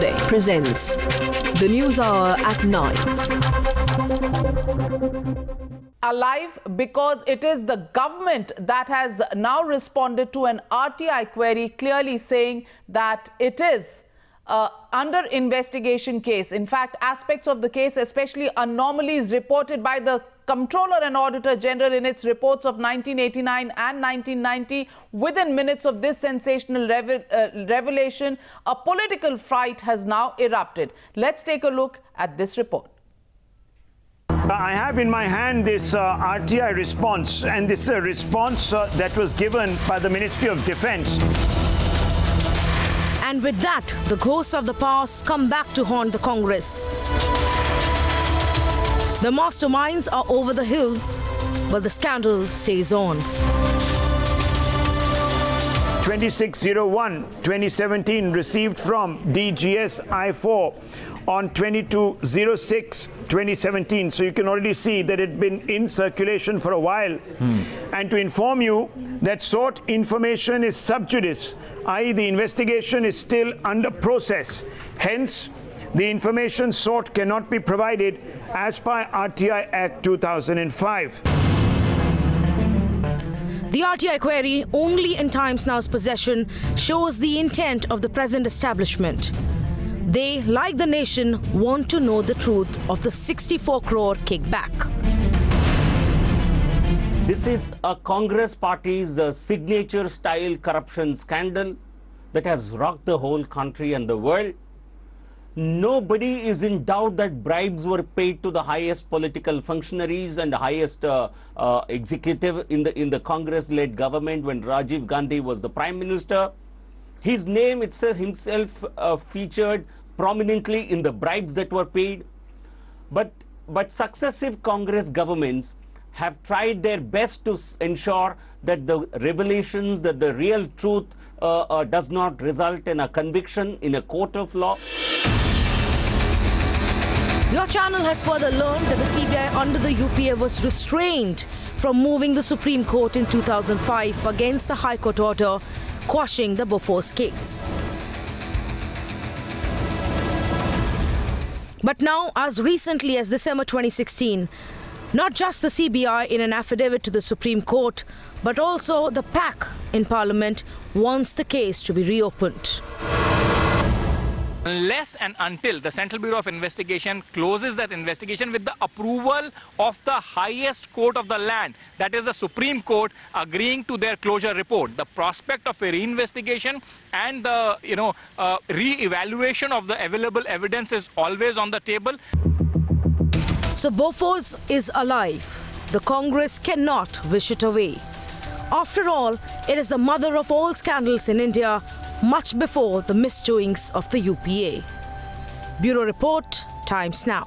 Today presents the News Hour at 9. Alive because it is the government that has now responded to an RTI query clearly saying that it is under investigation case. In fact, aspects of the case, especially anomalies reported by the Comptroller and Auditor General in its reports of 1989 and 1990, within minutes of this sensational revelation, a political fight has now erupted. Let's take a look at this report. I have in my hand this RTI response, and this is a response that was given by the Ministry of Defence. And with that, the ghosts of the past come back to haunt the Congress. The masterminds are over the hill, but the scandal stays on. 2601-2017 received from DGS I4 on 2206-2017. So you can already see that it had been in circulation for a while. And to inform you that sought information is sub judice, i.e. the investigation is still under process. Hence, the information sought cannot be provided as per RTI Act 2005. The RTI query, only in Times Now's possession, shows the intent of the present establishment. They, like the nation, want to know the truth of the 64 crore kickback. This is a Congress party's signature-style corruption scandal that has rocked the whole country and the world. Nobody is in doubt that bribes were paid to the highest political functionaries and the highest executive in the Congress-led government when Rajiv Gandhi was the Prime Minister. His name itself featured prominently in the bribes that were paid. But successive Congress governments have tried their best to ensure that the revelations, that the real truth does not result in a conviction in a court of law. Your channel has further learned that the CBI under the UPA was restrained from moving the Supreme Court in 2005 against the High Court order quashing the Bofors case. But now, as recently as December 2016, not just the CBI in an affidavit to the Supreme Court, but also the PAC in Parliament wants the case to be reopened. Unless and until the Central Bureau of Investigation closes that investigation with the approval of the highest court of the land, that is the Supreme Court, agreeing to their closure report, the prospect of a reinvestigation and the re-evaluation of the available evidence is always on the table. So Bofors is alive. The Congress cannot wish it away. After all, it is the mother of all scandals in India, much before the misdoings of the UPA. Bureau Report, Times Now.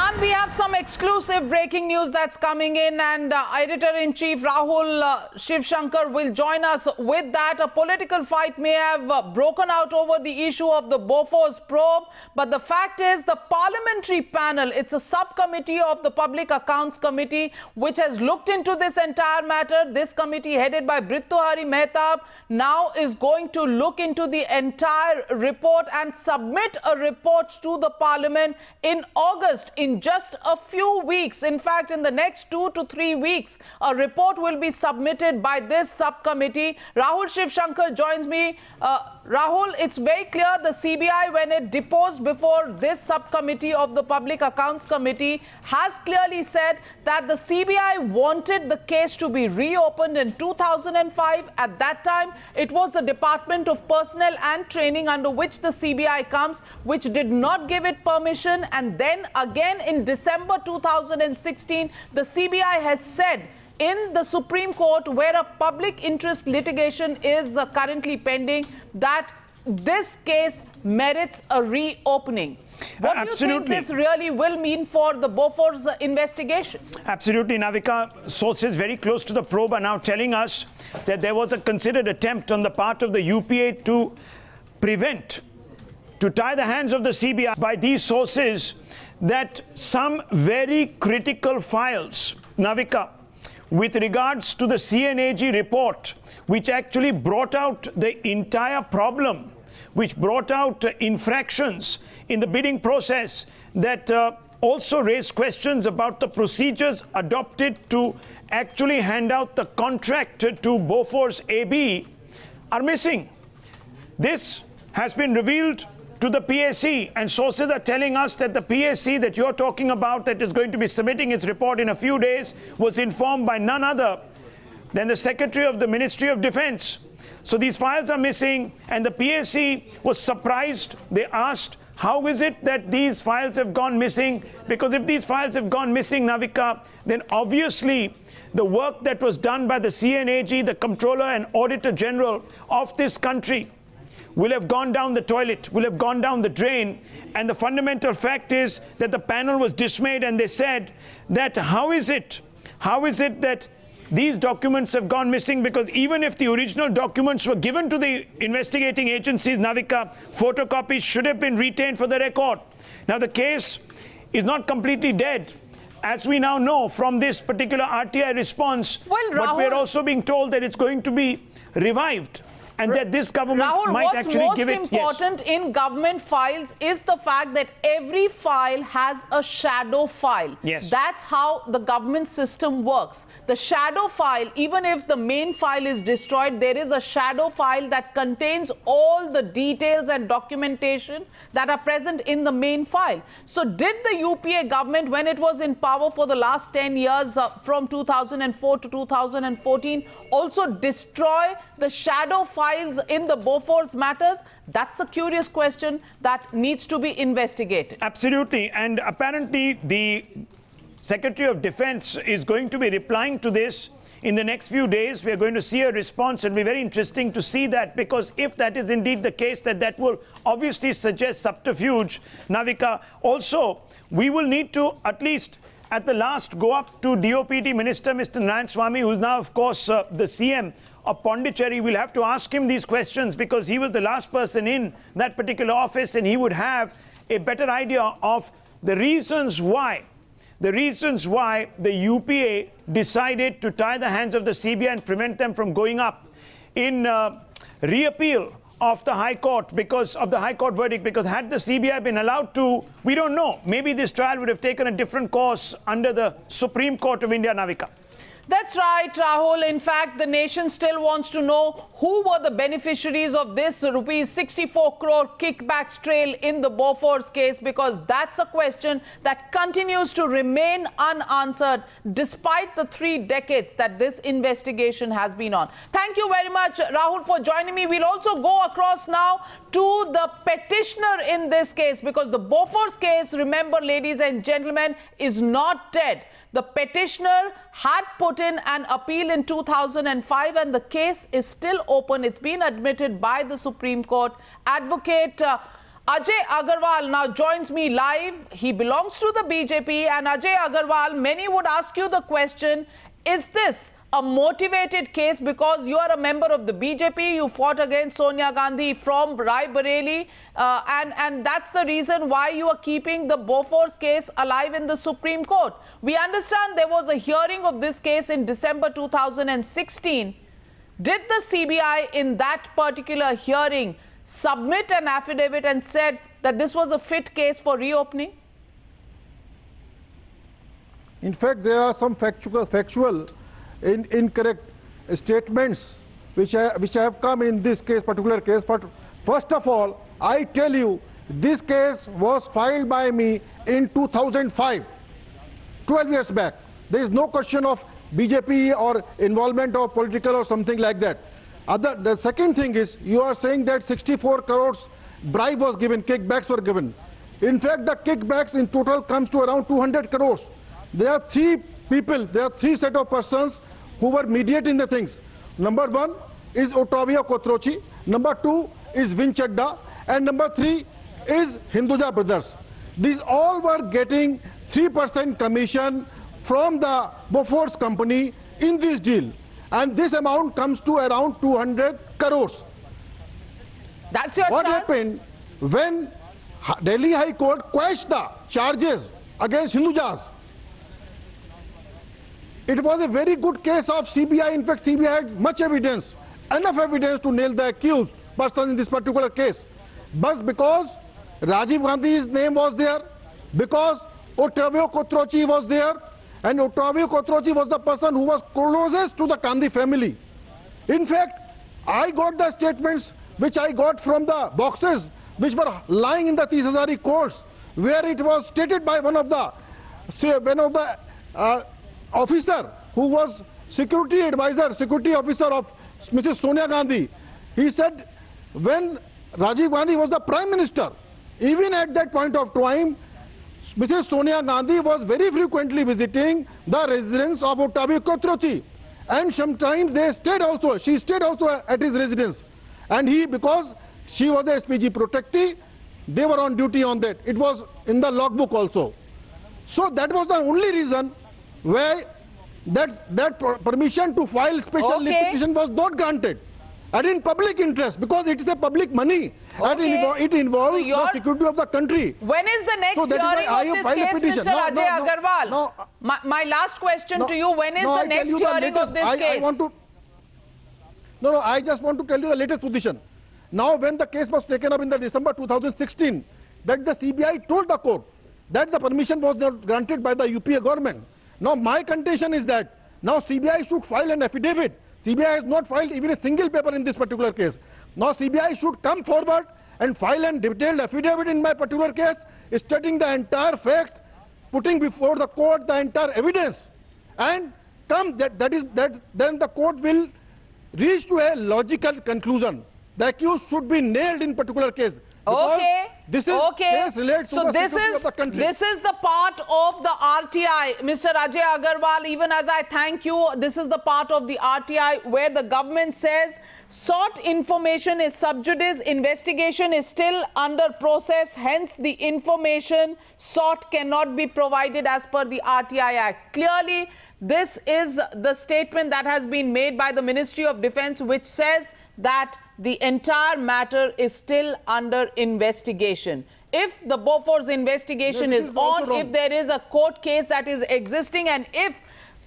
And we have some exclusive breaking news that's coming in, and Editor-in-Chief Rahul Shivshankar will join us with that. A political fight may have broken out over the issue of the Bofors probe, but the fact is the parliamentary panel, it's a subcommittee of the Public Accounts Committee which has looked into this entire matter. This committee, headed by Bhrituhari Mehtab, now is going to look into the entire report and submit a report to the Parliament in August, in just a few weeks. In fact, in the next 2 to 3 weeks, a report will be submitted by this subcommittee. Rahul Shivshankar joins me. Rahul, it's very clear the CBI, when it deposed before this subcommittee of the Public Accounts Committee, has clearly said that the CBI wanted the case to be reopened in 2005. At that time, it was the Department of Personnel and Training, under which the CBI comes, which did not give it permission. And then again in December 2016, the CBI has said in the Supreme Court, where a public interest litigation is currently pending, that this case merits a reopening. What do you think this really will mean for the Bofors investigation? Absolutely, Navika. Sources very close to the probe are now telling us that there was a considered attempt on the part of the UPA to tie the hands of the CBI by these sources, that some very critical files, Navika, with regards to the CNAG report, which actually brought out the entire problem, which brought out infractions in the bidding process that also raised questions about the procedures adopted to actually hand out the contract to Bofors AB, are missing. This has been revealed to the PSC, and sources are telling us that the PSC that you're talking about, that is going to be submitting its report in a few days, was informed by none other than the Secretary of the Ministry of Defense. So these files are missing, and the PSC was surprised. They asked, how is it that these files have gone missing? Because if these files have gone missing, Navika, then obviously the work that was done by the CNAG, the Comptroller and Auditor General of this country, will have gone down the toilet, will have gone down the drain. And the fundamental fact is that the panel was dismayed, and they said that how is it that these documents have gone missing? Because even if the original documents were given to the investigating agencies, Navika, photocopies should have been retained for the record. Now the case is not completely dead, as we now know from this particular RTI response, but we're also being told that it's going to be revived, and that this government might actually give it. What's most important in government files is the fact that every file has a shadow file. Yes. That's how the government system works. The shadow file, even if the main file is destroyed, there is a shadow file that contains all the details and documentation that are present in the main file. So did the UPA government, when it was in power for the last 10 years, from 2004 to 2014, also destroy the shadow files in the Bofors matters? That's a curious question that needs to be investigated. Absolutely. And apparently the Secretary of Defense is going to be replying to this in the next few days. We are going to see a response. It'll be very interesting to see that, because if that is indeed the case, that will obviously suggest subterfuge, Navika. Also, we will need to at least at the last go up to DOPT Minister Mr. Narayan Swamy, who's now of course the CM of Pondicherry. We'll have to ask him these questions, because he was the last person in that particular office, and he would have a better idea of the reasons why the UPA decided to tie the hands of the CBI and prevent them from going up in reappeal of the High Court, because of the High Court verdict. Because had the CBI been allowed to, we don't know, maybe this trial would have taken a different course under the Supreme Court of India, Navika. That's right, Rahul. In fact, the nation still wants to know who were the beneficiaries of this rupees 64 crore kickbacks trail in the Bofors case, because that's a question that continues to remain unanswered despite the 3 decades that this investigation has been on. Thank you very much, Rahul, for joining me. We'll also go across now to the petitioner in this case, because the Bofors case, remember, ladies and gentlemen, is not dead. The petitioner had put in an appeal in 2005, and the case is still open. It's been admitted by the Supreme Court. Advocate Ajay Agarwal now joins me live. He belongs to the BJP. And Ajay Agarwal, many would ask you the question, is this a motivated case because you are a member of the BJP, you fought against Sonia Gandhi from Rai Bareli, and that's the reason why you are keeping the Bofors case alive in the Supreme Court. We understand there was a hearing of this case in December 2016. Did the CBI in that particular hearing submit an affidavit and said that this was a fit case for reopening? In fact, there are some factual incorrect statements which have come in this case, particular case. But first of all, I tell you, this case was filed by me in 2005, 12 years back. There is no question of BJP or involvement of political or something like that. The second thing is, you are saying that 64 crores bribe was given, kickbacks were given. In fact, the kickbacks in total comes to around 200 crores. There are 3 people, there are 3 set of persons who were mediating the things. Number 1 is Otavia Kotrochi, number 2 is Vinchadda, and number 3 is Hinduja Brothers. These all were getting 3% commission from the Bofors company in this deal. And this amount comes to around 200 crores. That's your What chance? happened when Delhi High Court quashed the charges against Hindujas? It was a very good case of CBI. In fact, CBI had much evidence, enough evidence to nail the accused person in this particular case. But because Rajiv Gandhi's name was there, because Ottavio Kotrochi was there, and Ottavio Kotrochi was the person who was closest to the Gandhi family. In fact, I got the statements which I got from the boxes which were lying in the Tisazari courts, where it was stated by one of the officer who was security advisor, security officer of Mrs. Sonia Gandhi. He said when Rajiv Gandhi was the Prime Minister, even at that point of time, Mrs. Sonia Gandhi was very frequently visiting the residence of Ottavio Kotrochi, and sometimes she stayed also at his residence. And because she was the SPG protectee, they were on duty on that. It was in the logbook also. So that was the only reason why that permission to file special petition was not granted. And in public interest, because it is a public money, and it involves the security of the country. When is the next hearing of this case, Mr. Ajay Agarwal? My last question to you, when is the next hearing of this case? I just want to tell you the latest position. Now, when the case was taken up in the December 2016, that the CBI told the court that the permission was not granted by the UPA government. Now, my contention is that now CBI should file an affidavit. CBI has not filed even a single paper in this particular case. Now, CBI should come forward and file a detailed affidavit in my particular case, stating the entire facts, putting before the court the entire evidence, and then the court will reach to a logical conclusion. The accused should be nailed in particular case. Okay. This case relates to the security of the country. This is the part of the RTI, Mr. Ajay Agarwal. Even as I thank you, this is the part of the RTI where the government says sought information is sub judice, investigation is still under process, hence the information sought cannot be provided as per the RTI Act. Clearly, this is the statement that has been made by the Ministry of Defence, which says that the entire matter is still under investigation. If the Bofors investigation is on, if there is a court case that is existing, and if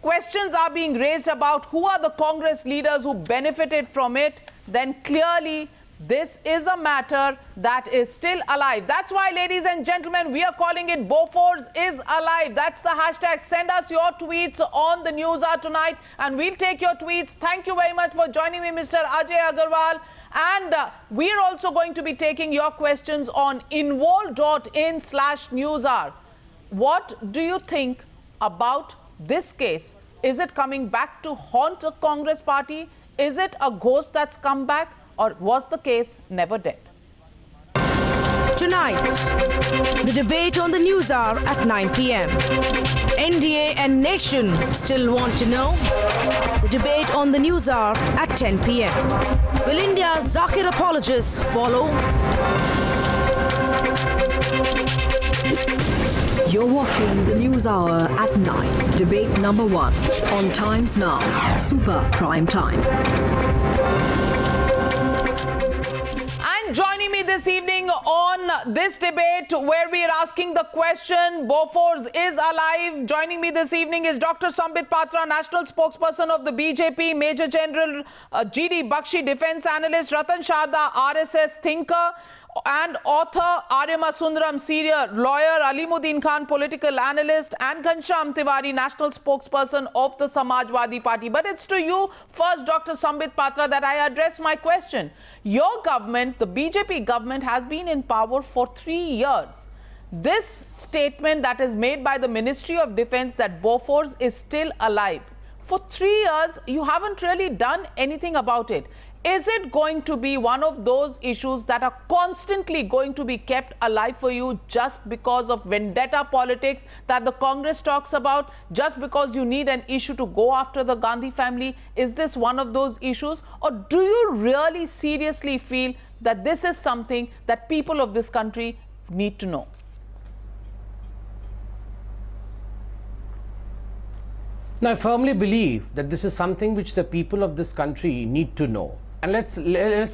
questions are being raised about who are the Congress leaders who benefited from it, then clearly this is a matter that is still alive. That's why, ladies and gentlemen, we are calling it Bofors is alive. That's the hashtag. Send us your tweets on the Newshour tonight, and we'll take your tweets. Thank you very much for joining me, Mr. Ajay Agarwal. And we're also going to be taking your questions on invol.in/Newshour. What do you think about this case? Is it coming back to haunt the Congress party? Is it a ghost that's come back? Or was the case never dead? Tonight, the debate on the Newshour at 9 p.m. NDA and Nation still want to know? The debate on the Newshour at 10 p.m. Will India's Zakir apologists follow? You're watching the Newshour at 9. Debate number 1 on Times Now, Super Prime Time. Joining me this evening on this debate where we are asking the question, Bofors is alive. Joining me this evening is Dr. Sambit Patra, National Spokesperson of the BJP, Major General G.D. Bakshi, Defence Analyst, Ratan Sharda, RSS thinker and author, Aryama Sundaram, senior lawyer, Alimuddin Khan, political analyst, and Ghanshyam Tiwari, National Spokesperson of the Samajwadi Party. But it's to you first, Dr. Sambit Patra, that I address my question. Your government, the BJP government, has been in power for 3 years. This statement that is made by the Ministry of Defence that Bofors is still alive, for 3 years, you haven't really done anything about it. Is it going to be one of those issues that are constantly going to be kept alive for you just because of vendetta politics that the Congress talks about, just because you need an issue to go after the Gandhi family? Is this one of those issues? Or do you really seriously feel that this is something that people of this country need to know? Now, I firmly believe that this is something which the people of this country need to know. And let's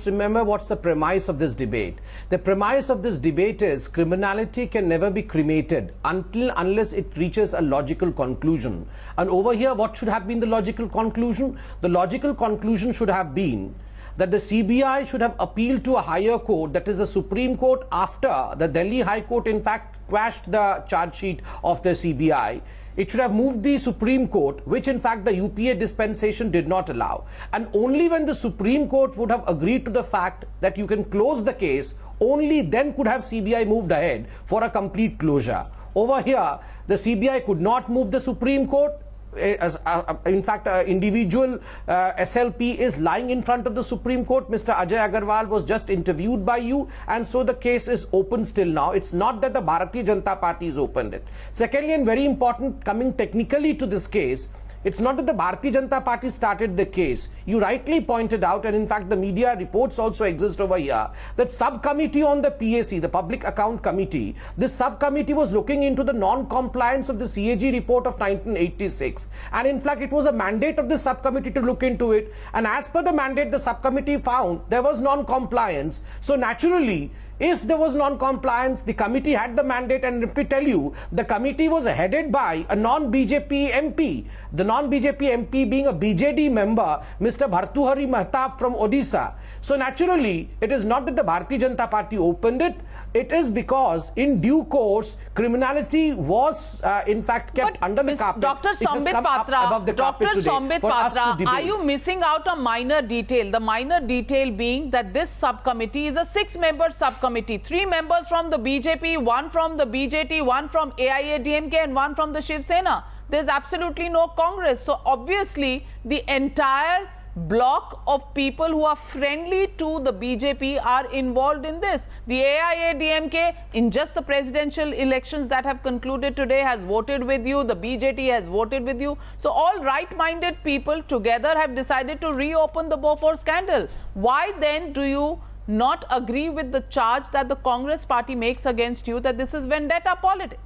remember what's the premise of this debate. The premise of this debate is criminality can never be cremated unless it reaches a logical conclusion. And over here, what should have been the logical conclusion? The logical conclusion should have been that the CBI should have appealed to a higher court, that is the Supreme Court, after the Delhi High Court in fact quashed the charge sheet of the CBI. It should have moved the Supreme Court, which in fact the UPA dispensation did not allow. And only when the Supreme Court would have agreed to the fact that you can close the case, only then could have CBI moved ahead for a complete closure. Over here, the CBI could not move the Supreme Court. In fact, individual SLP is lying in front of the Supreme Court. Mr. Ajay Agarwal was just interviewed by you, and so the case is open still now. It's not that the Bharatiya Janata Party has opened it. Secondly, and very important, coming technically to this case, it's not that the Bharatiya Janata Party started the case. You rightly pointed out, and in fact the media reports also exist over here, that subcommittee on the PAC, the Public Account Committee, this subcommittee was looking into the non-compliance of the CAG report of 1986. And in fact, it was a mandate of the subcommittee to look into it. And as per the mandate, the subcommittee found there was non-compliance. So naturally, if there was non-compliance, the committee had the mandate, and let me tell you, the committee was headed by a non-BJP MP. The non-BJP MP being a BJD member, Mr. Bhartuhari Mahtab from Odisha. So naturally, it is not that the Bharatiya Janata Party opened it. It is because in due course, criminality was in fact kept under the carpet. Dr. Sambit Patra, are you missing out a minor detail? The minor detail being that this subcommittee is a 6-member subcommittee. 3 members from the BJP, 1 from the BJT, 1 from AIADMK and 1 from the Shiv Sena. There's absolutely no Congress. So obviously the entire block of people who are friendly to the BJP are involved in this. The AIADMK, in just the presidential elections that have concluded today, has voted with you. The BJT has voted with you. So all right-minded people together have decided to reopen the Bofors scandal. Why then do you not agree with the charge that the Congress party makes against you, that this is vendetta politics?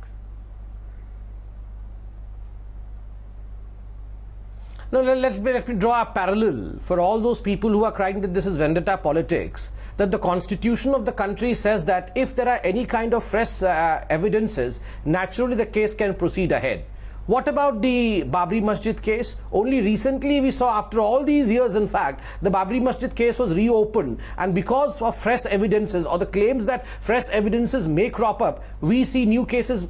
No, let me draw a parallel for all those people who are crying that this is vendetta politics. That the constitution of the country says that if there are any kind of fresh evidences, naturally the case can proceed ahead. What about the Babri Masjid case? Only recently we saw, after all these years, in fact, the Babri Masjid case was reopened, and because of fresh evidences or the claims that fresh evidences may crop up, we see new cases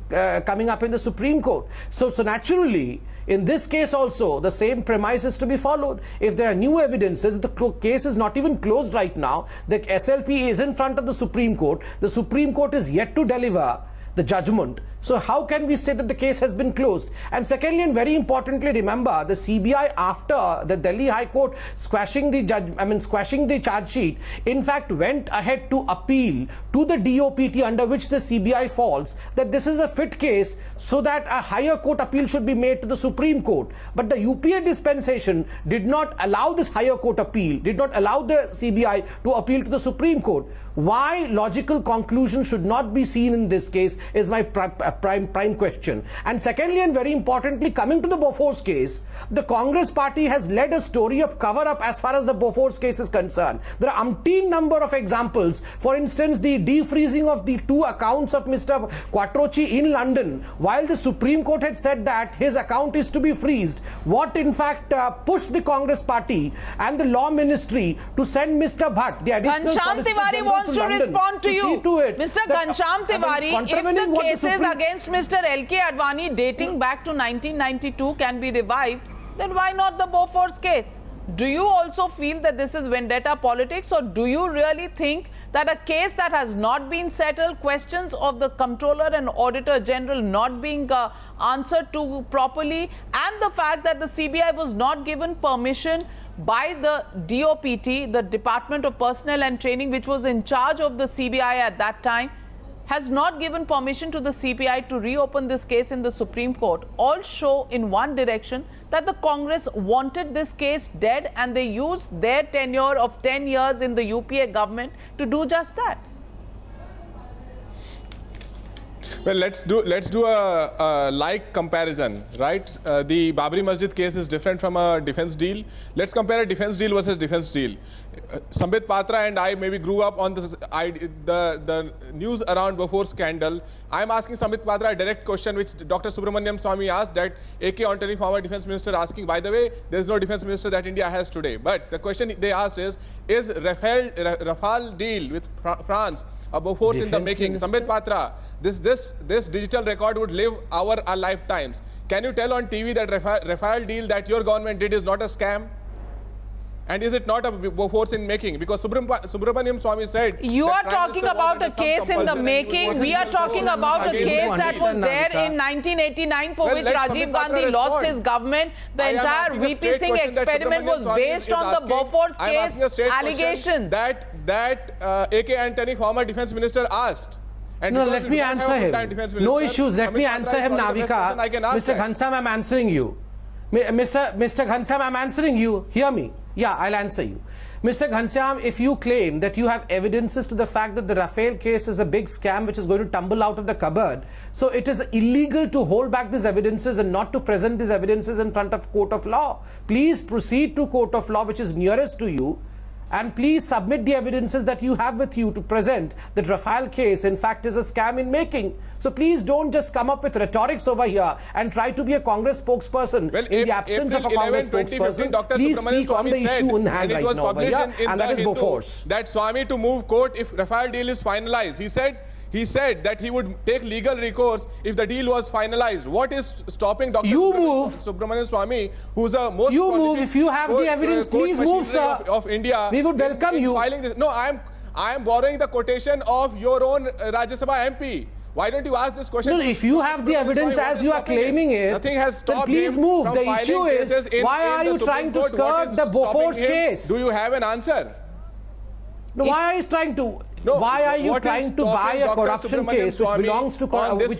coming up in the Supreme Court. So naturally, in this case also, the same premise is to be followed. If there are new evidences, the case is not even closed right now. The SLP is in front of the Supreme Court. The Supreme Court is yet to deliver the judgment. So how can we say that the case has been closed? And secondly, and very importantly, remember, the CBI, after the Delhi High Court squashing the charge sheet, in fact went ahead to appeal to the DOPT under which the CBI falls, that this is a fit case so that a higher court appeal should be made to the Supreme Court. But the UPA dispensation did not allow this higher court appeal, did not allow the CBI to appeal to the Supreme Court. Why logical conclusion should not be seen in this case is my prime question. And secondly, and very importantly, coming to the Bofors case, the Congress party has led a story of cover-up as far as the Bofors case is concerned. There are umpteen number of examples. For instance, the defreezing of the 2 accounts of Mr. Quattrochi in London, while the Supreme Court had said that his account is to be freezed. What in fact pushed the Congress party and the law ministry to send Mr. Bhatt, the additional Solicitor General, wants to respond to you. Mr. Ghanshyam Tiwari, if the cases against Mr. L.K. Advani dating back to 1992 can be revived, then why not the Bofors case? Do you also feel that this is vendetta politics, or do you really think that a case that has not been settled, questions of the Comptroller and Auditor General not being answered to properly, and the fact that the CBI was not given permission by the DOPT, the Department of Personnel and Training, which was in charge of the CBI at that time, has not given permission to the CBI to reopen this case in the Supreme Court, all show in one direction that the Congress wanted this case dead, and they used their tenure of 10 years in the UPA government to do just that. Well, let's do a like comparison, right? The Babri Masjid case is different from a defense deal. Let's compare a defense deal versus defense deal. Sambit Patra and I maybe grew up on this, the news around Bofors scandal. I'm asking Sambit Patra a direct question which Dr. Subramaniam Swamy asked, that AK Antony, former defense minister, asking, by the way, there's no defense minister that India has today. But the question they asked is Rafale deal with France a Bofors defense in the making? Minister? Sambit Patra, this digital record would live our lifetimes. Can you tell on TV that Rafale deal that your government did is not a scam? And is it not a Bofors in making? Because Subramaniam Swamy said... You are talking about a case in the making. We are talking about a case that was there in 1989 for which Rajiv Gandhi lost his government. The entire VP Singh experiment was based on the Bofors case allegations. That AK Antony, former defense minister, asked. And no, let me answer him. No issues. Let me answer him, Navika. Mr. Ghansam, I'm answering you. Mr. Ghansam, I'm answering you. Hear me. Yeah, I'll answer you. Mr. Ghansam, if you claim that you have evidences to the fact that the Rafale case is a big scam which is going to tumble out of the cupboard, so it is illegal to hold back these evidences and not to present these evidences in front of court of law. Please proceed to court of law which is nearest to you, and please submit the evidences that you have with you to present that Rafale case in fact is a scam in making. So please don't just come up with rhetorics over here and try to be a Congress spokesperson in the absence of a Congress spokesperson. Please speak on the issue in hand right now over here, and that is Bofors. That Swamy to move court if Rafale deal is finalized. He said that he would take legal recourse if the deal was finalized. What is stopping Dr. Subramanian Swamy, who's a most... You move. If you have the evidence, please move, sir. Of India. We would welcome you. Filing this. No, I am borrowing the quotation of your own Rajya Sabha MP. Why don't you ask this question? No, if you have the evidence as you are claiming it, nothing has stopped, then please move. The issue is, why are you trying to skirt the Bofors case? Do you have an answer? No, why are you trying to... No, why are you trying to buy a corruption case which belongs to the Congress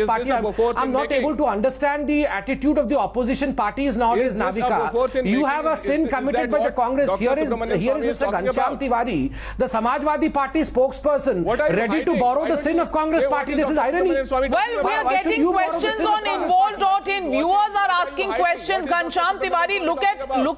party? I'm not able to understand the attitude of the opposition parties nowadays, Navika. You have a sin committed by the Congress. Here is Mr. Ghanshyam Tiwari, the Samajwadi Party spokesperson, ready to borrow the sin of Congress party. This is irony. Well, we are getting questions on involved.in. Viewers are asking questions. Ghanshyam Tiwari, look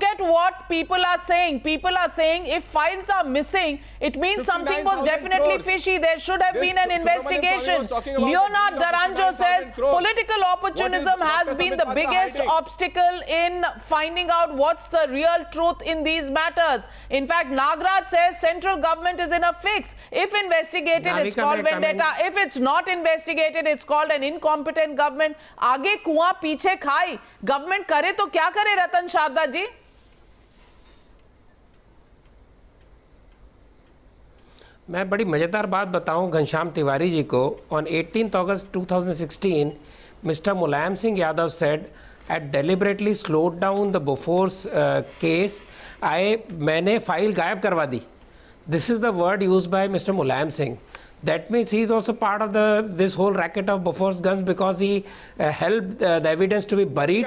at what people are saying. People are saying if files are missing, it means something was definitely fishy. There should have been an investigation. Leonard Daranjo says political opportunism has been the biggest obstacle in finding out what's the real truth in these matters. In fact, Nagraj says central government is in a fix. If investigated, it's called vendetta. If it's not investigated, it's called an incompetent government. Aage kuan piche khai. Government kare to kya kare, Ratan Sharda ji? मैं बड़ी मज़ेदार बात बताऊं घनश्याम तिवारी जी को. On 18th August 2016, Mr. Mulayam Singh Yadav said, had deliberately slowed down the Bofors case. मैंने file गायब करवा दी. This is the word used by Mr. Mulayam Singh. That means he is also part of this whole racket of Bofors guns because he helped the evidence to be buried.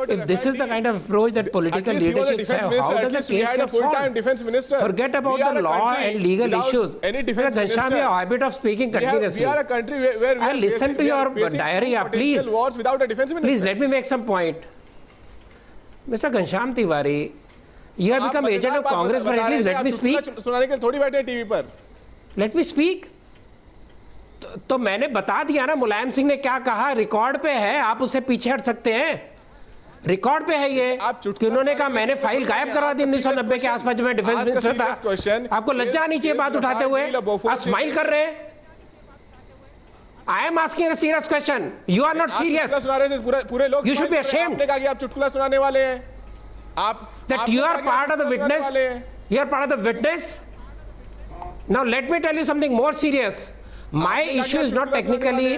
If this is the kind of approach that political leadership have, how does the case get solved? Forget about the law and legal issues. Ghanshyam, your habit of speaking continuously. We are a country where I listen to your diary, please. Please let me make some point. Mr. Ghanshyam Tiwari, you have become agent of Congress, but at least let me speak. Let me speak. तो मैंने बता दिया ना मुलायम सिंह ने क्या कहा, record पे है, आप उससे पीछे हट सकते हैं. रिकॉर्ड पे है ये कि उन्होंने कहा मैंने फाइल गायब करवा दी 1990 के आसपास जब मैं डिफेंस मिनिस्टर था. आपको लज्जा आनी चाहिए बात उठाते हुए. आप स्माइल कर रहे हैं. I am asking a serious question. You are not serious. You should be ashamed. आप चुटकुला सुनाने वाले हैं. आप that you are part of the witness. You are part of the witness. Now let me tell you something more serious. My issue is not technicality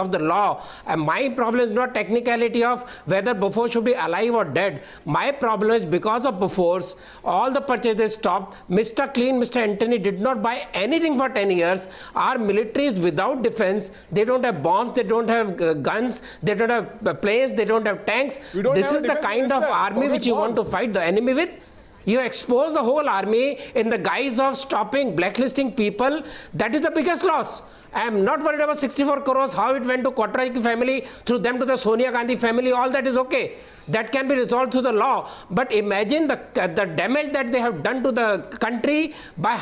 of the law, and my problem is not technicality of whether Bofors should be alive or dead. My problem is because of Bofors, all the purchases stopped. Mr. Clean, Mr. Antony did not buy anything for 10 years. Our military is without defense. They don't have bombs, they don't have guns, they don't have planes, they don't have tanks. This is the kind of army which you want to fight the enemy with. You expose the whole army in the guise of stopping, blacklisting people. That is the biggest loss. I am not worried about 64 crores, how it went to Kotraki family, through them to the Sonia Gandhi family, all that is okay. That can be resolved through the law. But imagine the damage that they have done to the country by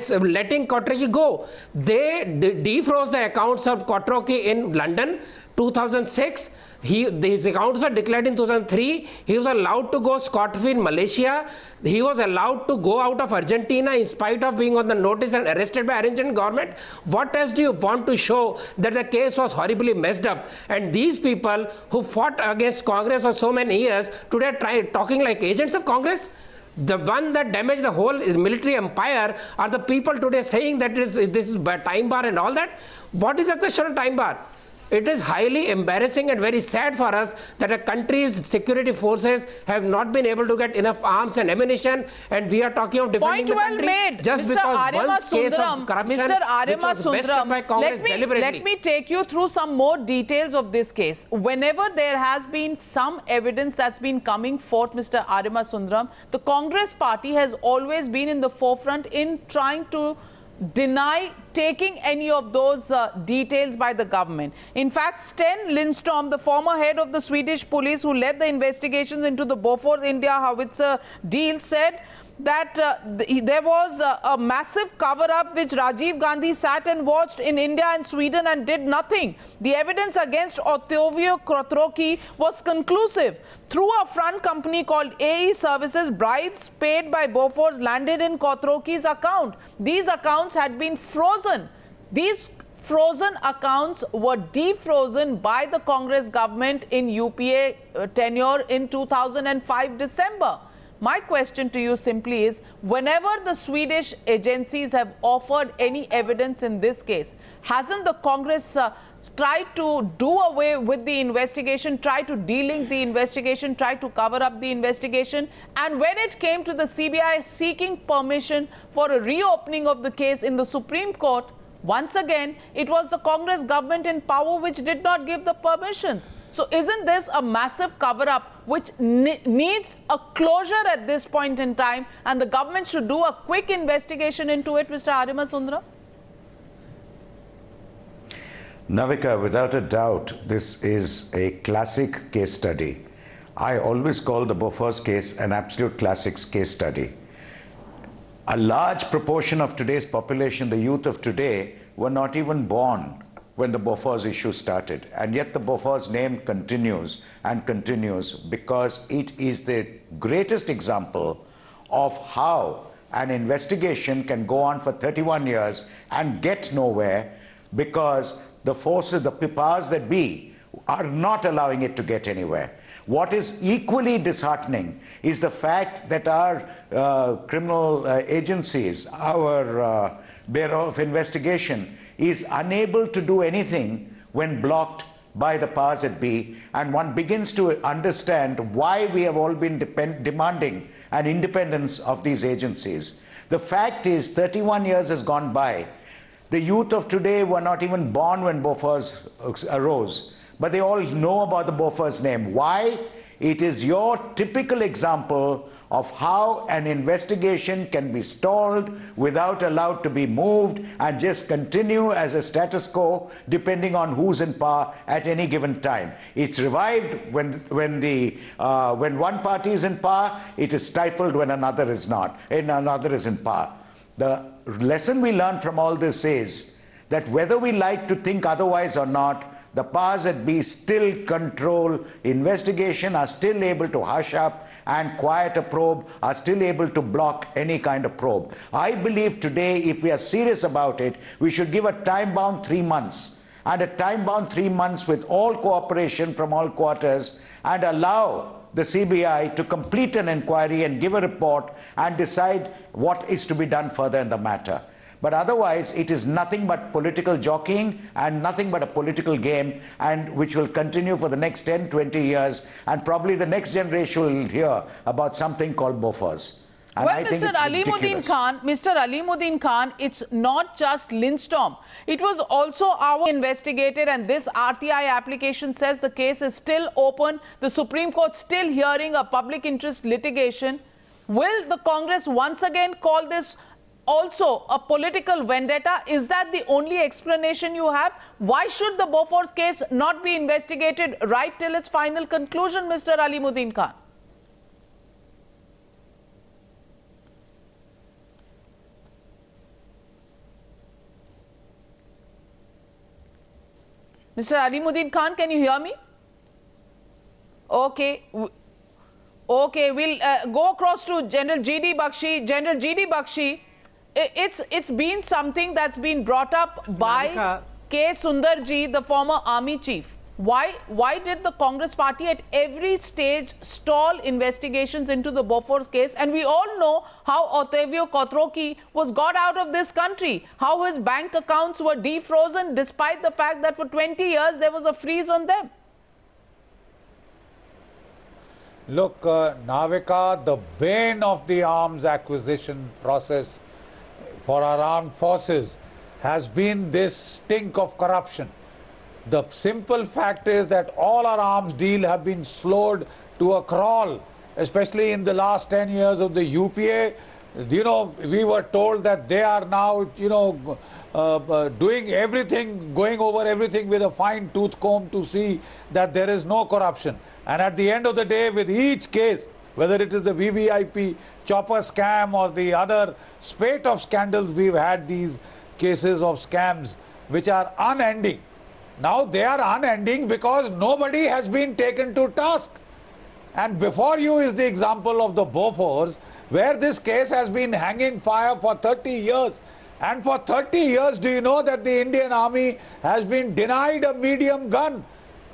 letting Kotraki go. They defroze the accounts of Kotraki in London, 2006. His accounts were declared in 2003. He was allowed to go scot-free in Malaysia. He was allowed to go out of Argentina in spite of being on the notice and arrested by Argentine government. What else do you want to show that the case was horribly messed up? And these people who fought against Congress for so many years today talking like agents of Congress? The one that damaged the whole military empire are the people today saying that this is time bar and all that. What is the question of time bar? It is highly embarrassing and very sad for us that a country's security forces have not been able to get enough arms and ammunition, and we are talking of defending the country just because one case of corruption which was messed up by Congress deliberately. Let me take you through some more details of this case. Whenever there has been some evidence that's been coming forth, Mr. Arima Sundaram, the Congress party has always been in the forefront in trying to deny taking any of those details by the government. In fact, Sten Lindström, the former head of the Swedish police who led the investigations into the Bofors India howitzer deal, said that there was a massive cover-up which Rajiv Gandhi sat and watched in India and Sweden and did nothing. The evidence against Ottavio Kotraki was conclusive. Through a front company called AE Services, bribes paid by Bofors landed in Kotraki's account. These accounts had been frozen. These frozen accounts were defrozen by the Congress government in UPA tenure in 2005 December. My question to you simply is, whenever the Swedish agencies have offered any evidence in this case, hasn't the Congress tried to do away with the investigation, try to delink the investigation, try to cover up the investigation? And when it came to the CBI seeking permission for a reopening of the case in the Supreme Court, once again, it was the Congress government in power which did not give the permissions. So isn't this a massive cover-up which needs a closure at this point in time, and the government should do a quick investigation into it, Mr. Arima Sundaram? Navika, without a doubt, this is a classic case study. I always call the Bofors case an absolute classics case study. A large proportion of today's population, the youth of today, were not even born when the Bofors issue started. And yet the Bofors name continues and continues because it is the greatest example of how an investigation can go on for 31 years and get nowhere because the forces, the powers that be, are not allowing it to get anywhere. What is equally disheartening is the fact that our criminal agencies, our Bureau of Investigation, is unable to do anything when blocked by the powers that be, and one begins to understand why we have all been demanding an independence of these agencies. The fact is, 31 years has gone by. The youth of today were not even born when Bofors arose, but they all know about the Bofors name. Why? It is your typical example of how an investigation can be stalled without allowed to be moved and just continue as a status quo depending on who's in power at any given time. It's revived when one party is in power, it is stifled when another is not, and another is in power. The lesson we learn from all this is that whether we like to think otherwise or not, the powers that be still control investigation, are still able to hush up and quiet a probe, are still able to block any kind of probe. I believe today, if we are serious about it, we should give a time-bound 3 months, and a time-bound 3 months with all cooperation from all quarters, and allow the CBI to complete an inquiry and give a report and decide what is to be done further in the matter. But otherwise, it is nothing but political jockeying and nothing but a political game, and which will continue for the next 10, 20 years, and probably the next generation will hear about something called Bofors. And well, Mr. Alimuddin Khan, it's not just Lindström. It was also our investigated, and this RTI application says the case is still open. The Supreme Court still hearing a public interest litigation. Will the Congress once again call this also a political vendetta? Is that the only explanation you have? Why should the Bofors case not be investigated right till its final conclusion, Mr. Alimuddin Khan? Mr. Alimuddin Khan, can you hear me? Okay. Okay, we'll go across to General G.D. Bakshi. General G.D. Bakshi, it's been something that's been brought up by K. Sundarji, the former army chief. Why did the Congress party at every stage stall investigations into the Bofors case? And we all know how Ottavio Kotroki was got out of this country, how his bank accounts were defrozen despite the fact that for 20 years there was a freeze on them. Look, Navika, the bane of the arms acquisition process for our armed forces has been this stink of corruption. The simple fact is that all our arms deals have been slowed to a crawl, especially in the last 10 years of the UPA. You know, we were told that they are now, you know, doing everything, going over everything with a fine-tooth comb to see that there is no corruption. And at the end of the day, with each case, whether it is the VVIP chopper scam or the other spate of scandals, we've had these cases of scams which are unending. Now they are unending because nobody has been taken to task. And before you is the example of the Bofors, where this case has been hanging fire for 30 years. And for 30 years, do you know that the Indian Army has been denied a medium gun?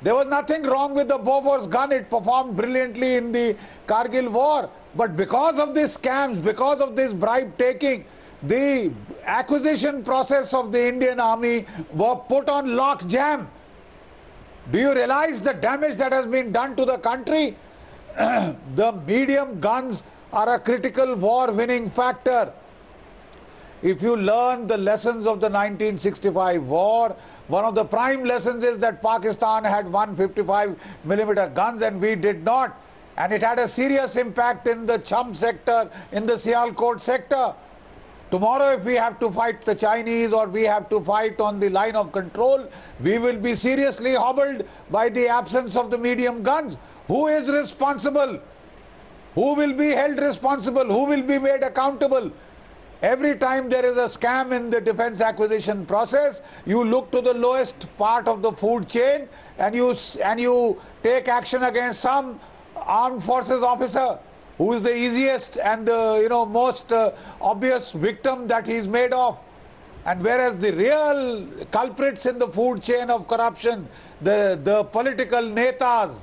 There was nothing wrong with the Bofors gun. It performed brilliantly in the Kargil war. But because of these scams, because of this bribe taking, the acquisition process of the Indian Army were put on lock jam. Do you realize the damage that has been done to the country? The medium guns are a critical war winning factor. If you learn the lessons of the 1965 war, one of the prime lessons is that Pakistan had 155mm guns and we did not. And it had a serious impact in the Cham sector, in the Sialkot sector. Tomorrow, if we have to fight the Chinese or we have to fight on the line of control, we will be seriously hobbled by the absence of the medium guns. Who is responsible? Who will be held responsible? Who will be made accountable? Every time there is a scam in the defense acquisition process, you look to the lowest part of the food chain and you take action against some armed forces officer who is the easiest and the most obvious victim that he is made of. And whereas the real culprits in the food chain of corruption, the political netas,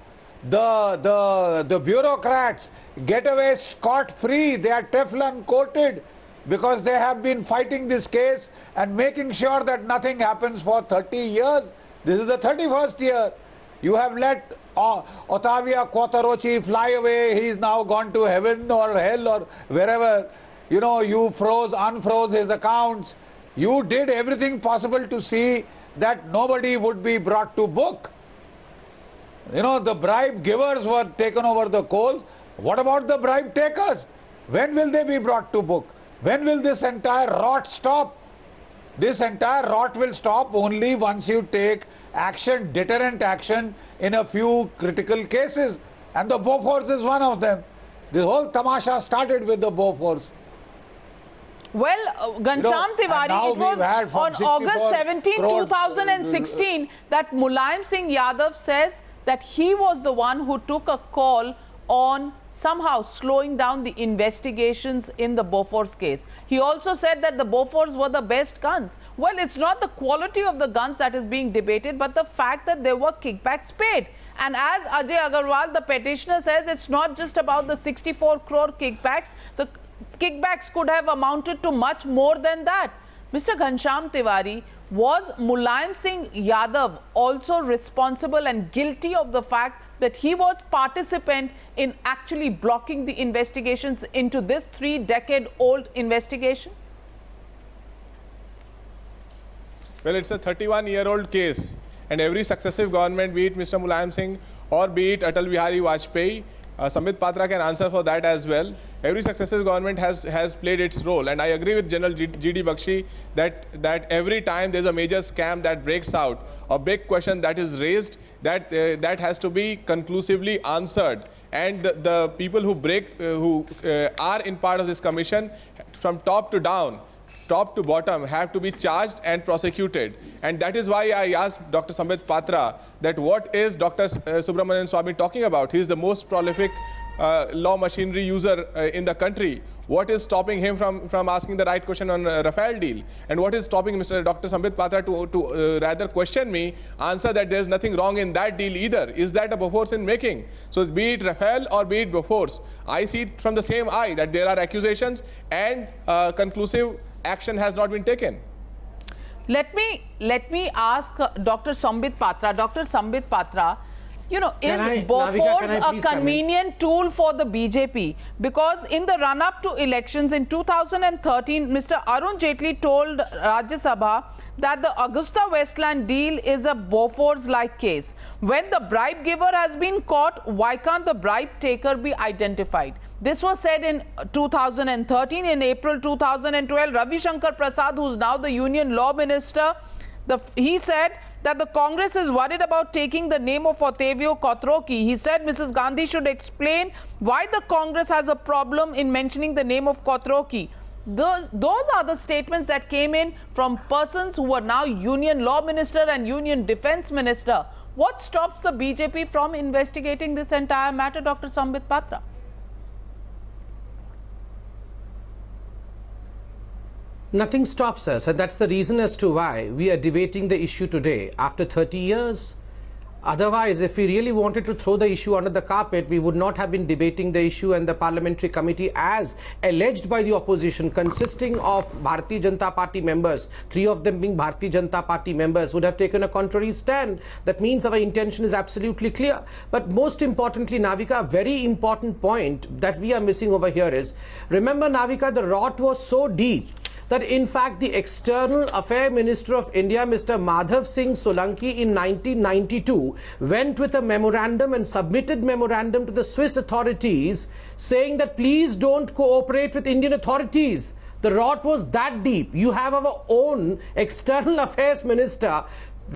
the bureaucrats get away scot-free. They are Teflon coated because they have been fighting this case and making sure that nothing happens for 30 years. This is the 31st year. You have let Ottavio Kotroki fly away. He is now gone to heaven or hell or wherever. You know, you unfroze his accounts. You did everything possible to see that nobody would be brought to book. You know, the bribe givers were taken over the coals. What about the bribe takers? When will they be brought to book? When will this entire rot stop? This entire rot will stop only once you take action, deterrent action in a few critical cases. And the Bofors is one of them. The whole tamasha started with the Bofors. Well, Ghanshyam Tiwari, it was on August 17, 2016 that Mulayam Singh Yadav says that he was the one who took a call on somehow slowing down the investigations in the Bofors case. He also said that the Bofors were the best guns. Well, it's not the quality of the guns that is being debated, but the fact that there were kickbacks paid. And as Ajay Agarwal, the petitioner, says, it's not just about the 64 crore kickbacks. The kickbacks could have amounted to much more than that. Mr. Ghanshyam Tiwari, was Mulayam Singh Yadav also responsible and guilty of the fact that he was participant in actually blocking the investigations into this 3-decade-old investigation? Well, it's a 31-year-old case, and every successive government, be it Mr. Mulayam Singh or be it Atal Bihari Vajpayee, Sambit Patra can answer for that as well. Every successive government has played its role, and I agree with General G.D. Bakshi that every time there's a major scam that breaks out, a big question that is raised, that has to be conclusively answered. And the people who are in part of this commission, from top to down, top to bottom, have to be charged and prosecuted. And that is why I asked Dr. Sambit Patra that what is Dr. Subramanian Swamy talking about? He is the most prolific law machinery user in the country. What is stopping him from asking the right question on Rafale deal? And what is stopping Dr. Sambit Patra to rather question me, answer that there's nothing wrong in that deal either? Is that a Bofors in making? So be it Rafale or be it Bofors, I see it from the same eye, that there are accusations and conclusive action has not been taken. Let me ask Dr. Sambit Patra. Dr. Sambit Patra, you know, is Bofors a convenient tool for the BJP? Because in the run-up to elections in 2013, Mr. Arun Jaitley told Rajya Sabha that the Augusta Westland deal is a Bofors-like case. When the bribe giver has been caught, why can't the bribe taker be identified? This was said in 2013. In April 2012, Ravi Shankar Prasad, who's now the Union Law Minister, he said that the Congress is worried about taking the name of Ottavio Kotroki. He said Mrs. Gandhi should explain why the Congress has a problem in mentioning the name of Kotroki. Those are the statements that came in from persons who are now Union Law Minister and Union Defence Minister. What stops the BJP from investigating this entire matter, Dr. Sambit Patra? Nothing stops us, and that's the reason as to why we are debating the issue today after 30 years. Otherwise, if we really wanted to throw the issue under the carpet, we would not have been debating the issue, and the parliamentary committee, as alleged by the opposition, consisting of Bharatiya Janata Party members, 3 of them being Bharatiya Janata Party members, would have taken a contrary stand. That means our intention is absolutely clear. But most importantly, Navika, a very important point that we are missing over here is, remember, Navika, the rot was so deep that in fact the External Affairs Minister of India, Mr. Madhav Singh Solanki, in 1992 went with a memorandum and submitted memorandum to the Swiss authorities saying that please don't cooperate with Indian authorities. The rot was that deep. You have our own External Affairs Minister,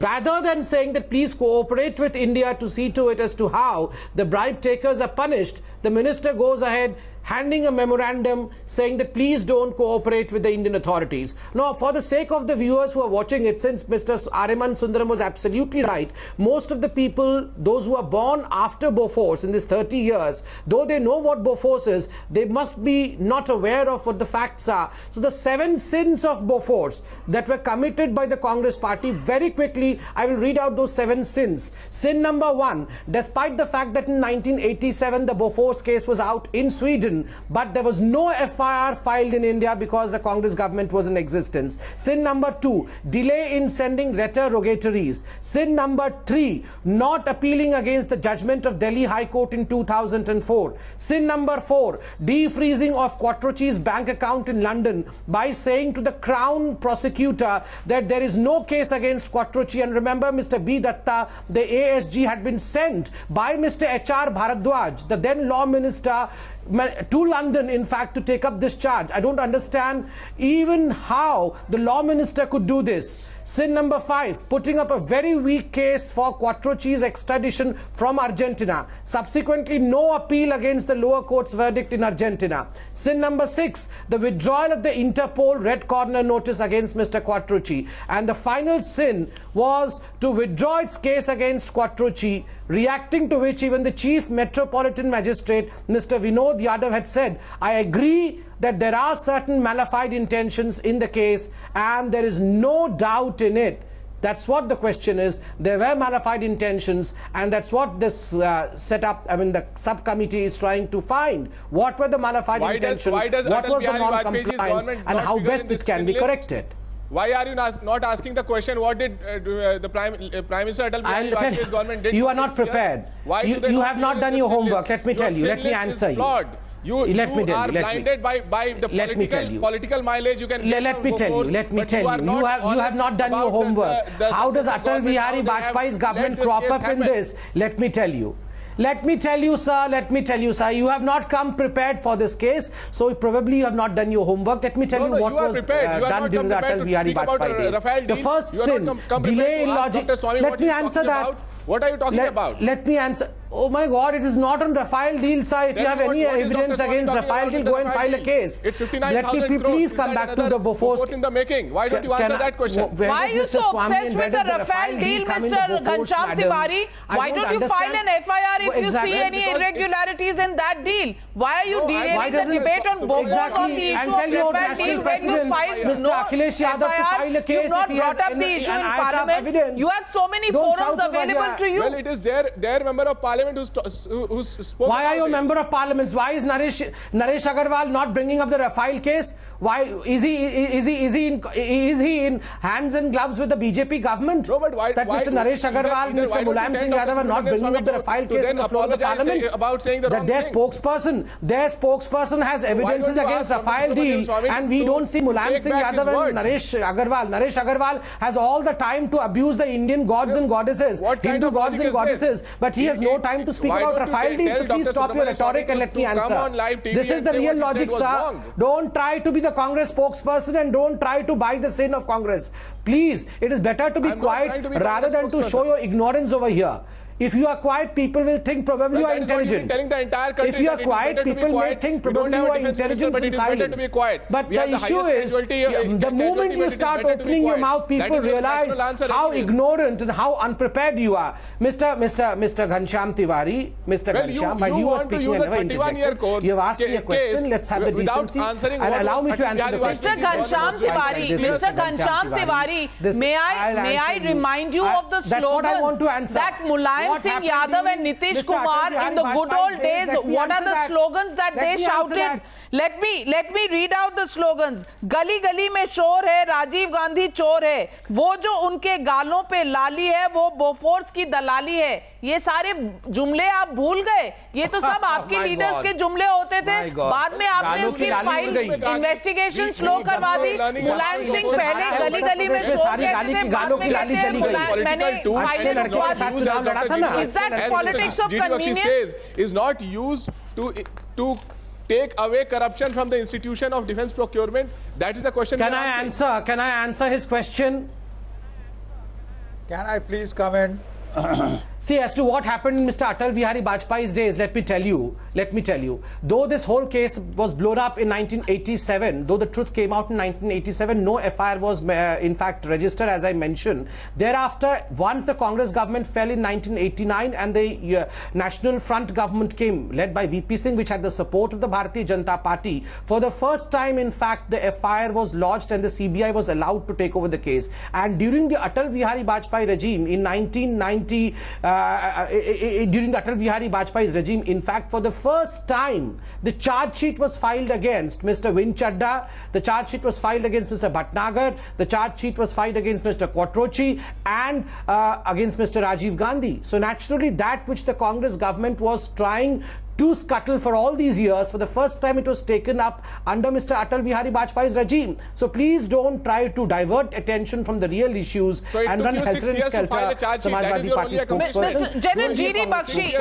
rather than saying that please cooperate with India to see to it as to how the bribe takers are punished, the minister goes ahead handing a memorandum saying that please don't cooperate with the Indian authorities. Now, for the sake of the viewers who are watching it, since Mr. Ariman Sundaram was absolutely right, most of the people, those who are born after Bofors in this 30 years, though they know what Bofors is, they must be not aware of what the facts are. So the 7 sins of Bofors that were committed by the Congress party, very quickly I will read out those 7 sins. Sin number 1, despite the fact that in 1987 the Bofors case was out in Sweden, but there was no FIR filed in India because the Congress government was in existence. Sin number 2, delay in sending letter rogatories. Sin number 3, not appealing against the judgment of Delhi High Court in 2004. Sin number 4, defreezing of Quattrochi's bank account in London by saying to the Crown prosecutor that there is no case against Quattrochi. And remember, Mr. B. Datta, the ASG, had been sent by Mr. H.R. Bharadwaj, the then law minister, to London, in fact, to take up this charge. I don't understand even how the law minister could do this. Sin number 5, putting up a very weak case for Quattrochi's extradition from Argentina. Subsequently, no appeal against the lower court's verdict in Argentina. Sin number 6, the withdrawal of the Interpol red corner notice against Mr. Quattrochi. And the final sin was to withdraw its case against Quattrochi, reacting to which even the Chief Metropolitan Magistrate, Mr. Vinod Yadav, had said, I agree that there are certain malafide intentions in the case and there is no doubt in it. That's what the question is. There were malafide intentions, and that's what this the subcommittee is trying to find. What were the malafide intentions? What was the non-compliance, and how best it can be corrected? Why are you not asking the question, what did the Prime Minister Atal Bihari Vajpayee's government did? You are not prepared. You have not done your homework. Let me tell you. Let me answer you. You are blinded by the political mileage. You can let me tell you. You have not done your homework. How does Atal Bihari Vajpayee's government crop up in this? Let me tell you. Let me tell you, sir, you have not come prepared for this case, so probably you have not done your homework. Let me tell you what was done during the Atal Bihari Vajpayee days. The first sin, delay in logic. Let me answer that. What are you talking about? Let me answer. Oh my God, it is not on Rafale deal, sir. If you have any evidence against Rafale deal, go and file a case. It's 59,000 crores. Please come back to the Bofors in the making. Why don't you answer that question? Why are you so obsessed with the Rafale deal, Mr. Ghanshyam Tiwari? Why don't you file an FIR if you see any irregularities in that deal? Why are you derailing the debate on Bofors on the issue of Rafale deal when you filed no FIR? You've not brought up the issue in Parliament. You have so many forums available to you. Well, it is their member of Parliament who spoke. Why are you a member of Parliament? Why is Naresh Agarwal not bringing up the Rafale case? Why is he in hands and gloves with the BJP government? No, but why? That Mr. Naresh Agarwal, Mr. Mulayam Singh Yadav are not bringing up the Rafale case in the floor of the Parliament. About saying the wrong their spokesperson has evidences against Rafale deal, and we don't see Mulayam Singh Yadav and Naresh Agarwal. Naresh Agarwal has all the time to abuse the Indian gods and goddesses, Hindu gods and goddesses, but he has no time to speak about Rafale deal. So please stop your rhetoric and let me answer. This is the real logic, sir. Don't try to be the Congress spokesperson and don't try to buy the sin of Congress. Please, it is better to be quiet rather than to show your ignorance over here. If you are quiet, people will think probably you are intelligent. If you are quiet, people may think probably you are intelligent in silence. But the issue is, the moment you start opening your mouth, people realize how ignorant and how unprepared you are. Mr. Ghanshyam Tiwari, Mr. Ghanshyam, while you were speaking, I never interjected. You have asked me a question. Let's have the decency and allow me to answer the question. Mr. Ghanshyam Tiwari, may I remind you of the slogans that Mulayam Singh Yadav and Nitish Kumar in the good old days, what are the slogans that they shouted? Let me read out the slogans. गली गली में शोर है, राजीव गांधी चोर है, वो जो उनके गालों पे लाली है वो बोफोर्स की दलाली है. ये सारे जुमले आप भूल गए. ये तो सब आपके लीडर्स के जुमले होते थे. बाद में आपने उसकी फाइल इन्वेस्टिगेशन स्लो करवा दी. मुलायम सिंह पहले गली गली में शोर कहते थे, बाद में मैंने फाइल रुकवा दी. Is that politics of convenience? Is not used to take away corruption from the institution of defense procurement? That is the question. Can I answer his question? Can I please come in? See, as to what happened in Mr. Atal Bihari Vajpayee's days, let me tell you, though this whole case was blown up in 1987, though the truth came out in 1987, no FIR was in fact registered, as I mentioned. Thereafter, once the Congress government fell in 1989 and the National Front government came, led by VP Singh, which had the support of the Bharatiya Janata Party, for the first time, in fact, the FIR was lodged and the CBI was allowed to take over the case. And during the Atal Bihari Vajpayee regime in 1990, during the Atal Bihari Vajpayee's regime, in fact, for the first time, the charge sheet was filed against Mr. Vin Chadda, the charge sheet was filed against Mr. Bhatnagar, the charge sheet was filed against Mr. Quattrochi and against Mr. Rajiv Gandhi. So naturally, that which the Congress government was trying to scuttle for all these years, for the first time it was taken up under Mr. Atal Bihari Vajpayee's regime. So please don't try to divert attention from the real issues and run helter and skelter Samajwadi Party spokesperson. General G.D. Bakshi,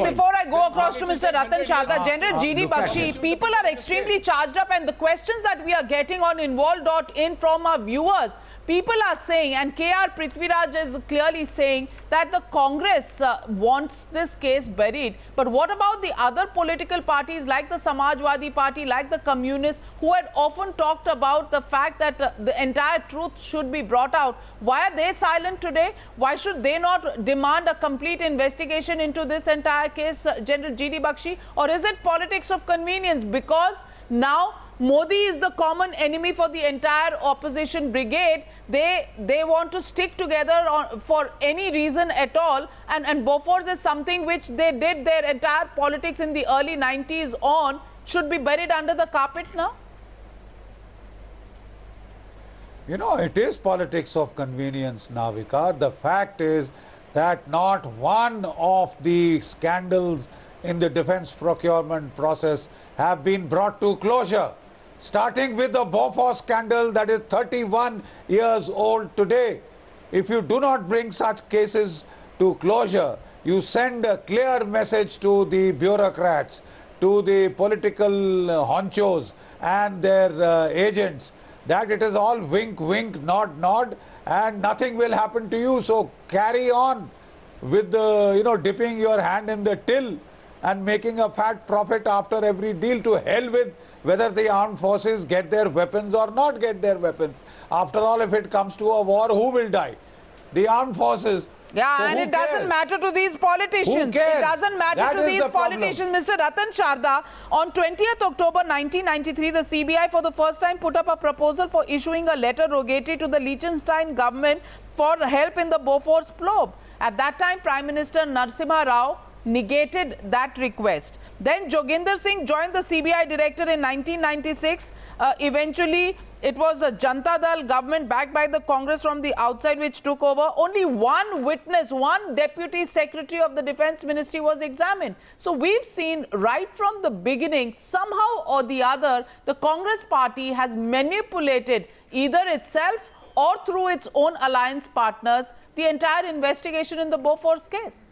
before I go across to Mr. Ratan Chadha, General G.D. Bakshi, people are extremely charged up, and the questions that we are getting on involve.in from our viewers, people are saying, and K.R. Prithviraj is clearly saying, that the Congress wants this case buried. But what about the other political parties like the Samajwadi Party, like the Communists, who had often talked about the fact that the entire truth should be brought out? Why are they silent today? Why should they not demand a complete investigation into this entire case, General G.D. Bakshi? Or is it politics of convenience? Because now Modi is the common enemy for the entire opposition brigade. They want to stick together for any reason at all. And Bofors is something which they did their entire politics in the early 90s on, should be buried under the carpet now? You know, it is politics of convenience, Navika. The fact is that not one of the scandals in the defense procurement process have been brought to closure. Starting with the Bofors scandal that is 31 years old today. If you do not bring such cases to closure, You send a clear message to the bureaucrats, to the political honchos and their agents that it is all wink, wink, nod, nod, and nothing will happen to you. So carry on with the, dipping your hand in the till and making a fat profit after every deal. To hell with whether the armed forces get their weapons or not get their weapons. After all, if it comes to a war, who will die? The armed forces. Yeah, so and it doesn't matter to these politicians. It doesn't matter to these politicians. Mr. Ratan Sharda, on 20th October 1993, the CBI for the first time put up a proposal for issuing a letter rogatory to the Liechtenstein government for help in the Bofors probe. At that time, Prime Minister Narasimha Rao negated that request. Then Joginder Singh joined the CBI director in 1996. Eventually, it was a Janata Dal government backed by the Congress from the outside which took over. Only one witness, one deputy secretary of the defense ministry was examined. So we've seen right from the beginning, somehow or the other, the Congress party has manipulated either itself or through its own alliance partners the entire investigation in the Bofors case.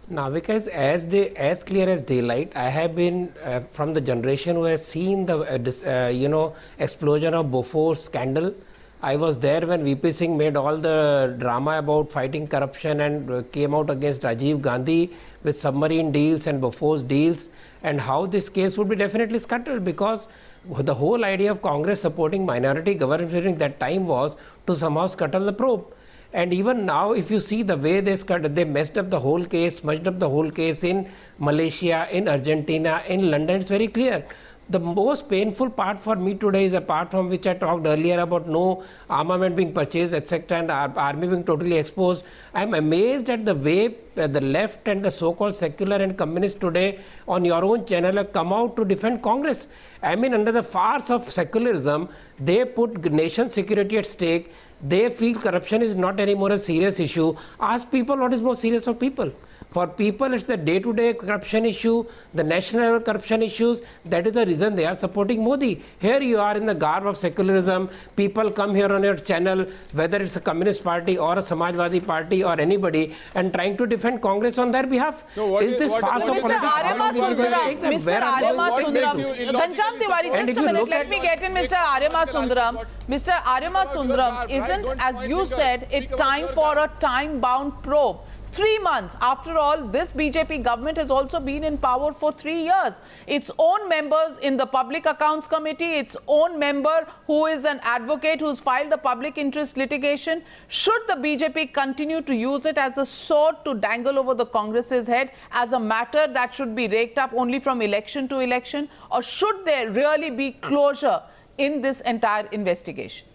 Now, because as clear as daylight, I have been from the generation who has seen the explosion of Bofors scandal. I was there when VP Singh made all the drama about fighting corruption and came out against Rajiv Gandhi with submarine deals and Bofors deals, and how this case would be definitely scuttled, because the whole idea of Congress supporting minority government during that time was to somehow scuttle the probe. And even now, if you see the way they messed up the whole case, smudged up the whole case in Malaysia, in Argentina, in London, it's very clear. The most painful part for me today is, apart from which I talked earlier about no armament being purchased, etc., and our army being totally exposed. I'm amazed at the way the left and the so-called secular and communists today on your own channel have come out to defend Congress. I mean, under the farce of secularism, they put nation security at stake. They feel corruption is not anymore a serious issue. Ask people what is more serious of people. For people, it's the day-to-day corruption issue, the national level corruption issues. That is the reason they are supporting Modi. Here you are in the garb of secularism. People come here on your channel, whether it's a Communist Party or a Samajwadi Party or anybody, and trying to defend Congress on their behalf. No, is this farce of politics? Mr. Arima Sundaram, Ghanshyam Tiwari, just a minute, let me get in Mr. Arima Sundaram. Mr. Arima Sundaram, isn't, as you said, it time for a time-bound probe? 3 months. After all, this BJP government has also been in power for 3 years. Its own members in the Public Accounts Committee, its own member who is an advocate who's filed a public interest litigation. Should the BJP continue to use it as a sword to dangle over the Congress's head as a matter that should be raked up only from election to election? Or should there really be closure in this entire investigation?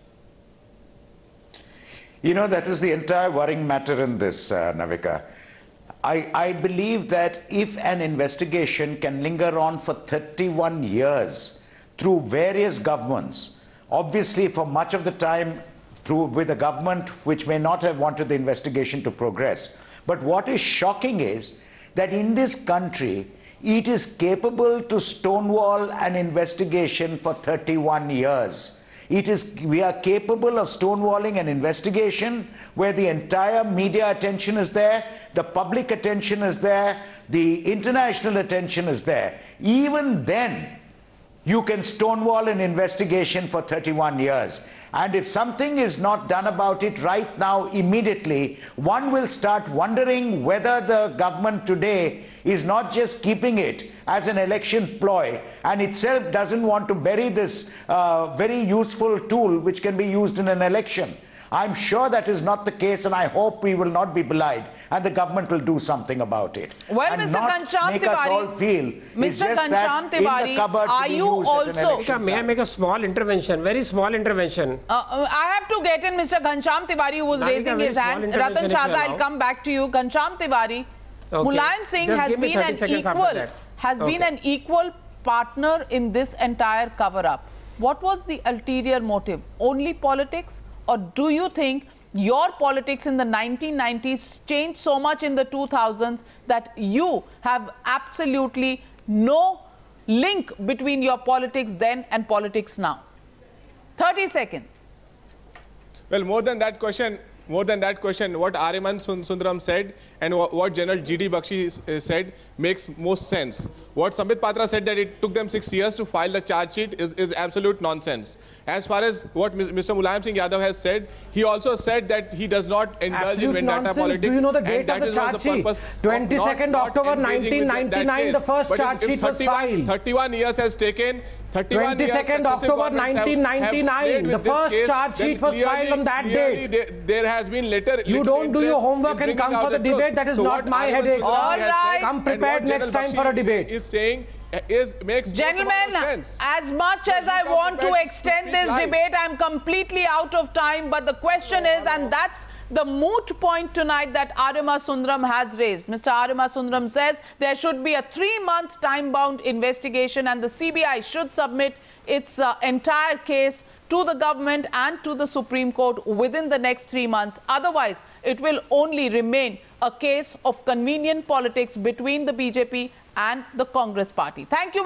You know, that is the entire worrying matter in this, Navika. I believe that if an investigation can linger on for 31 years through various governments, obviously for much of the time with a government which may not have wanted the investigation to progress. But what is shocking is that in this country, it is capable to stonewall an investigation for 31 years. We are capable of stonewalling an investigation where the entire media attention is there, the public attention is there, the international attention is there. Even then, you can stonewall an investigation for 31 years. And if something is not done about it right now, immediately, one will start wondering whether the government today is not just keeping it as an election ploy and itself doesn't want to bury this very useful tool which can be used in an election. I'm sure that is not the case, and I hope we will not be belied and the government will do something about it. Well, and Mr. Ghanshyam Tiwari, Mr. Ghanshyam Tiwari, are you also... May I make a small intervention, very small intervention? I have to get in Mr. Ghanshyam Tiwari, who was raising his hand. Ratan Sharda, I'll come back to you. Ghanshyam Tiwari, Mulayam Singh has been an equal partner in this entire cover-up. What was the ulterior motive? Only politics? Or do you think your politics in the 1990s changed so much in the 2000s that you have absolutely no link between your politics then and politics now? 30 seconds. Well, more than that question, what Ariman Sundaram said and what General G.D. Bakshi said makes most sense. What Sambit Patra said that it took them 6 years to file the charge sheet is absolute nonsense. As far as what Mr. Mulayam Singh Yadav has said, he also said that he does not indulge in vendetta politics. Do you know the date of the charge sheet? 22nd October 1999, the first charge sheet was filed. 31 years has taken. 22nd October 1999, the first charge sheet was filed on that date. There has been later. You don't do your homework and come for the debate. That is not my headache. All right. Come prepared next time for a debate. Is saying makes gentlemen, sense. As much as I want to extend this debate, I'm completely out of time. But the question is, and that's the moot point tonight that Arima Sundaram has raised. Mr. Arima Sundaram says there should be a 3-month time-bound investigation and the CBI should submit its entire case to the government and to the Supreme Court within the next 3 months. Otherwise, it will only remain a case of convenient politics between the BJP and the Congress party. Thank you.